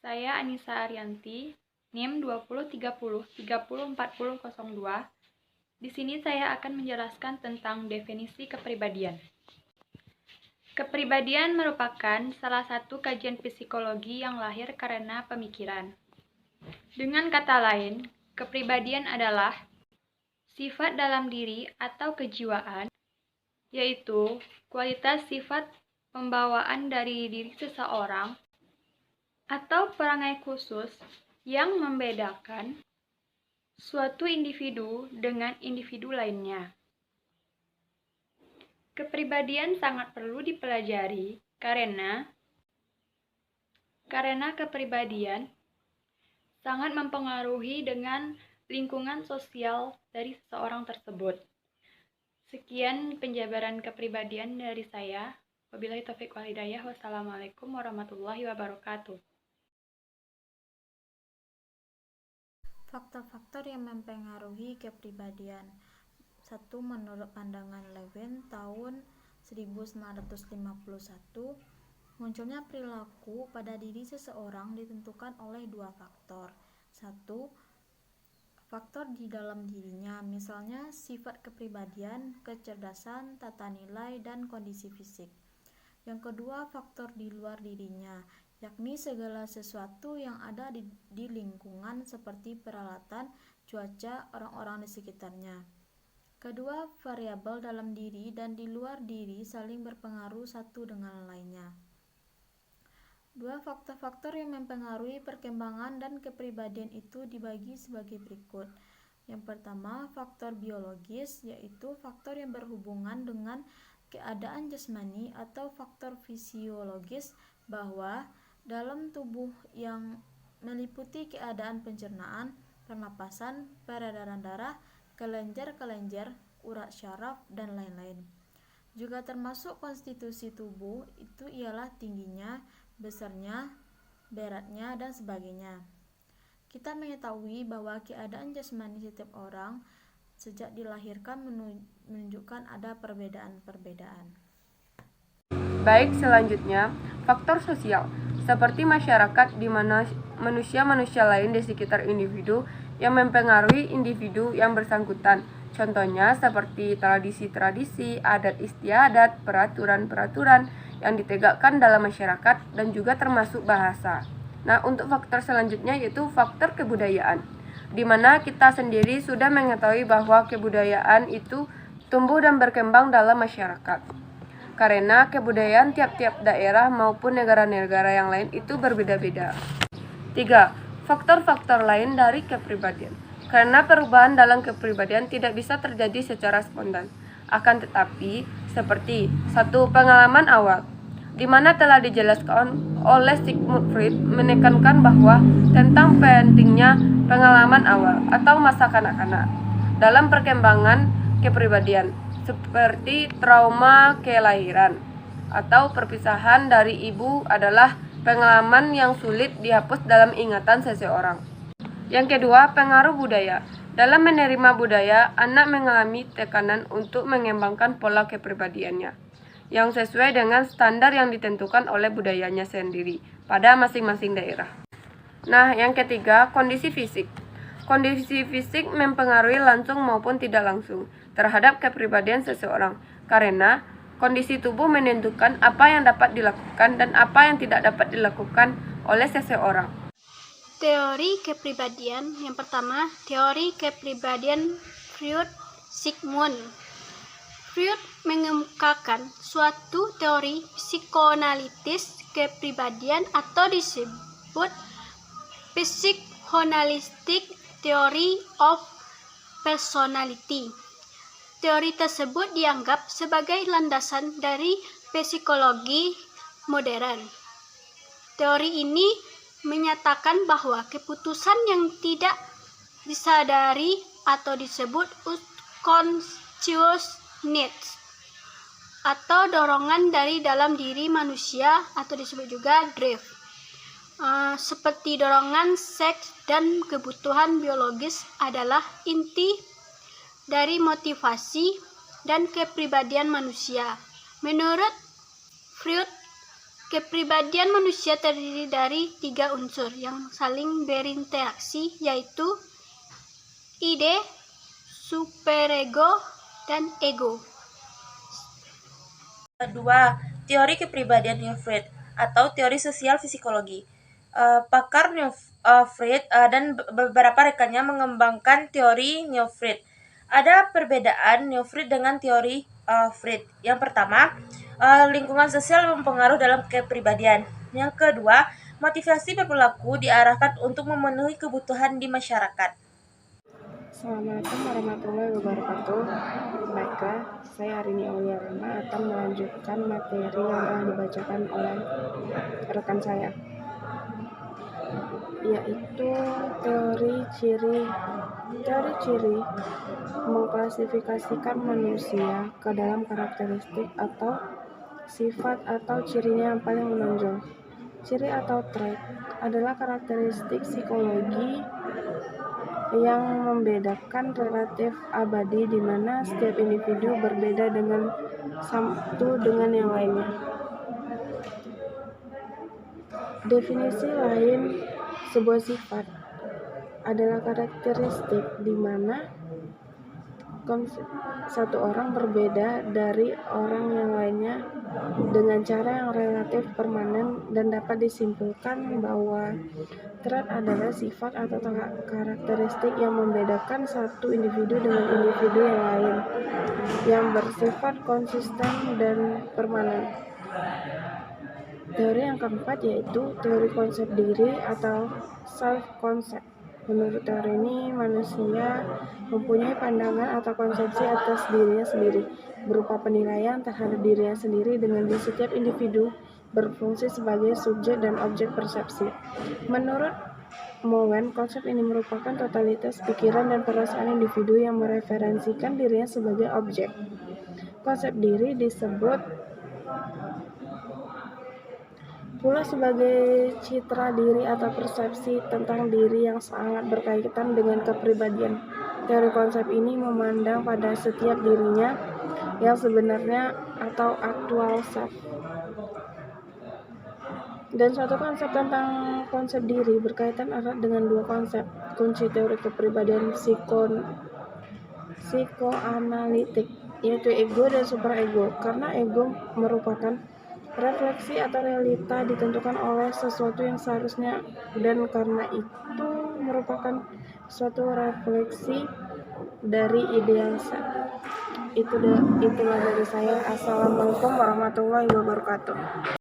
Saya Anissa Arianti, NIM 2030304002. Di sini saya akan menjelaskan tentang definisi kepribadian. Kepribadian merupakan salah satu kajian psikologi yang lahir karena pemikiran. Dengan kata lain, kepribadian adalah sifat dalam diri atau kejiwaan, yaitu kualitas sifat pembawaan dari diri seseorang atau perangai khusus yang membedakan suatu individu dengan individu lainnya. Kepribadian sangat perlu dipelajari karena kepribadian sangat mempengaruhi dengan lingkungan sosial dari seseorang tersebut. Sekian penjabaran kepribadian dari saya. Wabillahi taufiq wal hidayah. Wassalamualaikum warahmatullahi wabarakatuh. Faktor-faktor yang mempengaruhi kepribadian. 1. Menurut pandangan Lewin tahun 1951, munculnya perilaku pada diri seseorang ditentukan oleh dua faktor. 1. Faktor di dalam dirinya, misalnya sifat kepribadian, kecerdasan, tata nilai, dan kondisi fisik. Yang kedua, faktor di luar dirinya, yakni segala sesuatu yang ada di lingkungan seperti peralatan, cuaca, orang-orang di sekitarnya. Kedua variabel dalam diri dan di luar diri saling berpengaruh satu dengan lainnya. 2 faktor-faktor yang mempengaruhi perkembangan dan kepribadian itu dibagi sebagai berikut. Yang pertama, faktor biologis, yaitu faktor yang berhubungan dengan keadaan jasmani atau faktor fisiologis bahwa dalam tubuh yang meliputi keadaan pencernaan, pernapasan, peredaran darah, kelenjar-kelenjar, urat syaraf, dan lain-lain. Juga termasuk konstitusi tubuh, itu ialah tingginya, besarnya, beratnya, dan sebagainya. Kita mengetahui bahwa keadaan jasmani setiap orang sejak dilahirkan menunjukkan ada perbedaan-perbedaan. Baik, selanjutnya, faktor sosial, seperti masyarakat di mana manusia-manusia lain di sekitar individu yang mempengaruhi individu yang bersangkutan. Contohnya seperti tradisi-tradisi, adat istiadat, peraturan-peraturan yang ditegakkan dalam masyarakat dan juga termasuk bahasa. Nah, untuk faktor selanjutnya yaitu faktor kebudayaan, di mana kita sendiri sudah mengetahui bahwa kebudayaan itu tumbuh dan berkembang dalam masyarakat. Karena kebudayaan tiap-tiap daerah maupun negara-negara yang lain itu berbeda-beda. 3. Faktor-faktor lain dari kepribadian. Karena perubahan dalam kepribadian tidak bisa terjadi secara spontan. Akan tetapi, seperti 1. Pengalaman awal, di mana telah dijelaskan oleh Sigmund Freud menekankan bahwa tentang pentingnya pengalaman awal atau masa kanak-kanak dalam perkembangan kepribadian, seperti trauma kelahiran atau perpisahan dari ibu adalah pengalaman yang sulit dihapus dalam ingatan seseorang. Yang kedua, pengaruh budaya. Dalam menerima budaya, anak mengalami tekanan untuk mengembangkan pola kepribadiannya yang sesuai dengan standar yang ditentukan oleh budayanya sendiri pada masing-masing daerah. Nah, yang ketiga, kondisi fisik. Kondisi fisik mempengaruhi langsung maupun tidak langsung terhadap kepribadian seseorang, karena kondisi tubuh menentukan apa yang dapat dilakukan dan apa yang tidak dapat dilakukan oleh seseorang. Teori kepribadian. Yang pertama, teori kepribadian Freud. Sigmund Freud mengemukakan suatu teori psikoanalitis kepribadian atau disebut psychoanalytic theory of personality. Teori tersebut dianggap sebagai landasan dari psikologi modern. Teori ini menyatakan bahwa keputusan yang tidak disadari atau disebut unconscious needs atau dorongan dari dalam diri manusia atau disebut juga drive, seperti dorongan seks dan kebutuhan biologis adalah inti dari motivasi dan kepribadian manusia. Menurut Freud, Kepribadian manusia terdiri dari 3 unsur yang saling berinteraksi, yaitu ide, superego, dan ego. Kedua, teori kepribadian Neufried atau teori sosial psikologi. Pakar Neufried dan beberapa rekannya mengembangkan teori Neufried. Ada perbedaan Neufried dengan teori Fried. Yang pertama, lingkungan sosial mempengaruhi dalam kepribadian. Yang kedua, motivasi berperilaku diarahkan untuk memenuhi kebutuhan di masyarakat. Assalamualaikum warahmatullahi wabarakatuh. Baiklah, saya Arini Aulia Rama akan melanjutkan materi yang telah dibacakan oleh rekan saya, yaitu teori ciri. Teori ciri mengklasifikasikan manusia ke dalam karakteristik atau sifat atau cirinya yang paling menonjol. Ciri atau trait adalah karakteristik psikologi yang membedakan relatif abadi di mana setiap individu berbeda dengan satu dengan yang lainnya. Definisi lain sebuah sifat adalah karakteristik di mana satu orang berbeda dari orang yang lainnya dengan cara yang relatif permanen, dan dapat disimpulkan bahwa trait adalah sifat atau karakteristik yang membedakan satu individu dengan individu yang lain yang bersifat konsisten dan permanen. Teori yang keempat yaitu teori konsep diri atau self-concept. Menurut teori ini, manusia mempunyai pandangan atau konsepsi atas dirinya sendiri, berupa penilaian terhadap dirinya sendiri, dengan di setiap individu berfungsi sebagai subjek dan objek persepsi. Menurut Mowen, konsep ini merupakan totalitas pikiran dan perasaan individu yang mereferensikan dirinya sebagai objek. Konsep diri disebut pula sebagai citra diri atau persepsi tentang diri yang sangat berkaitan dengan kepribadian. Teori konsep ini memandang pada setiap dirinya yang sebenarnya atau actual self. Dan suatu konsep tentang konsep diri berkaitan erat dengan dua konsep kunci teori kepribadian psikoanalitik, yaitu ego dan superego. Karena ego merupakan refleksi atau realita ditentukan oleh sesuatu yang seharusnya, dan karena itu merupakan suatu refleksi dari ide yang sah. Itulah dari saya. Assalamualaikum warahmatullahi wabarakatuh.